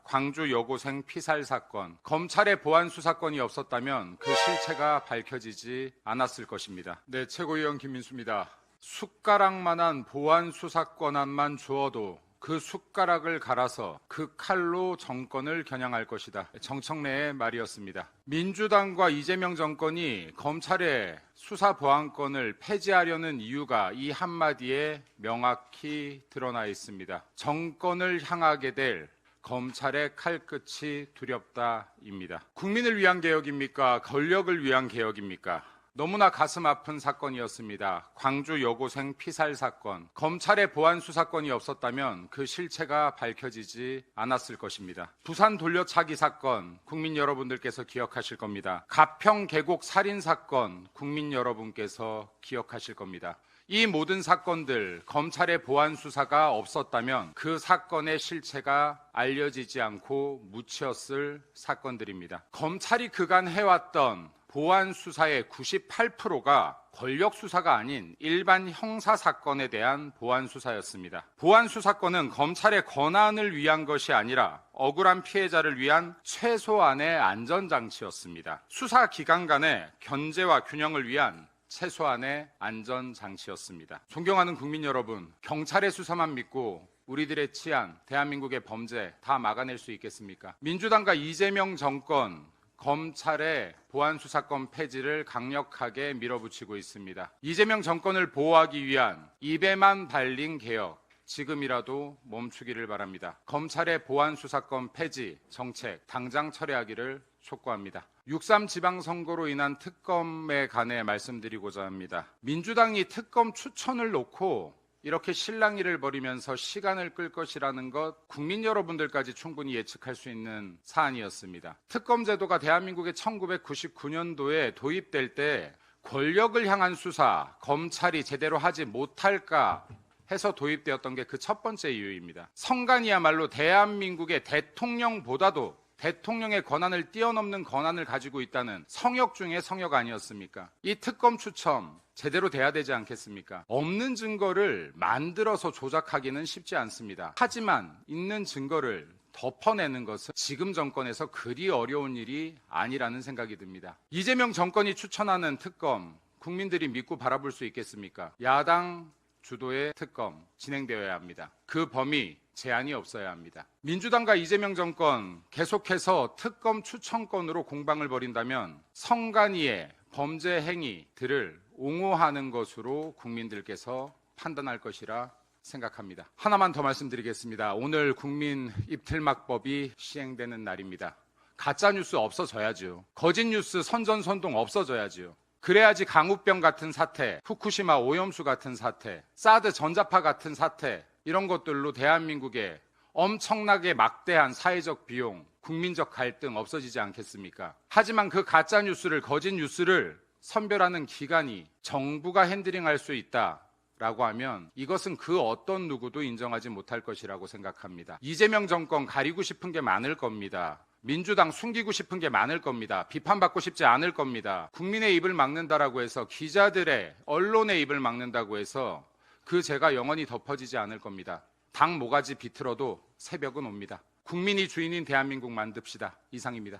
광주 여고생 피살 사건, 검찰의 보안 수사권이 없었다면 그 실체가 밝혀지지 않았을 것입니다. 네, 최고위원 김민수입니다. 숟가락만한 보안 수사권한만 주어도 그 숟가락을 갈아서 그 칼로 정권을 겨냥할 것이다. 정청래의 말이었습니다. 민주당과 이재명 정권이 검찰의 수사 보안권을 폐지하려는 이유가 이 한마디에 명확히 드러나 있습니다. 정권을 향하게 될 검찰의 칼끝이 두렵다입니다. 국민을 위한 개혁입니까? 권력을 위한 개혁입니까? 너무나 가슴 아픈 사건이었습니다. 광주 여고생 피살 사건. 검찰의 보안 수사권이 없었다면 그 실체가 밝혀지지 않았을 것입니다. 부산 돌려차기 사건, 국민 여러분들께서 기억하실 겁니다. 가평 계곡 살인 사건, 국민 여러분께서 기억하실 겁니다. 이 모든 사건들, 검찰의 보안 수사가 없었다면 그 사건의 실체가 알려지지 않고 묻혔을 사건들입니다. 검찰이 그간 해왔던 보안 수사의 98%가 권력 수사가 아닌 일반 형사 사건에 대한 보안 수사였습니다. 보안 수사권은 검찰의 권한을 위한 것이 아니라 억울한 피해자를 위한 최소한의 안전장치였습니다. 수사 기관 간의 견제와 균형을 위한 최소한의 안전장치였습니다. 존경하는 국민 여러분, 경찰의 수사만 믿고 우리들의 치안, 대한민국의 범죄 다 막아낼 수 있겠습니까? 민주당과 이재명 정권, 검찰의 보안 수사권 폐지를 강력하게 밀어붙이고 있습니다. 이재명 정권을 보호하기 위한 입에만 발린 개혁, 지금이라도 멈추기를 바랍니다. 검찰의 보안 수사권 폐지 정책 당장 철회하기를 촉구합니다. 6.3 지방선거로 인한 특검에 관해 말씀드리고자 합니다. 민주당이 특검 추천을 놓고 이렇게 실랑이를 벌이면서 시간을 끌 것이라는 것 국민 여러분들까지 충분히 예측할 수 있는 사안이었습니다. 특검 제도가 대한민국의 1999년도에 도입될 때 권력을 향한 수사, 검찰이 제대로 하지 못할까 해서 도입되었던 게 그 첫 번째 이유입니다. 선관위야말로 대한민국의 대통령보다도 대통령의 권한을 뛰어넘는 권한을 가지고 있다는 성역 중의 성역 아니었습니까? 이 특검 추첨 제대로 돼야 되지 않겠습니까? 없는 증거를 만들어서 조작하기는 쉽지 않습니다. 하지만 있는 증거를 덮어내는 것은 지금 정권에서 그리 어려운 일이 아니라는 생각이 듭니다. 이재명 정권이 추천하는 특검, 국민들이 믿고 바라볼 수 있겠습니까? 야당 주도의 특검 진행되어야 합니다. 그 범위 제한이 없어야 합니다. 민주당과 이재명 정권 계속해서 특검 추천권으로 공방을 벌인다면 선관위의 범죄 행위들을 옹호하는 것으로 국민들께서 판단할 것이라 생각합니다. 하나만 더 말씀드리겠습니다. 오늘 국민 입틀막법이 시행되는 날입니다. 가짜뉴스 없어져야죠. 거짓뉴스 선전선동 없어져야죠. 그래야지 강우병 같은 사태, 후쿠시마 오염수 같은 사태, 사드 전자파 같은 사태 이런 것들로 대한민국의 엄청나게 막대한 사회적 비용, 국민적 갈등 없어지지 않겠습니까? 하지만 그 가짜뉴스를, 거짓뉴스를 선별하는 기관이 정부가 핸들링할 수 있다라고 하면 이것은 그 어떤 누구도 인정하지 못할 것이라고 생각합니다. 이재명 정권 가리고 싶은 게 많을 겁니다. 민주당 숨기고 싶은 게 많을 겁니다. 비판받고 싶지 않을 겁니다. 국민의 입을 막는다라고 해서 기자들의, 언론의 입을 막는다고 해서 그 죄가 영원히 덮어지지 않을 겁니다. 당 모가지 비틀어도 새벽은 옵니다. 국민이 주인인 대한민국 만듭시다. 이상입니다.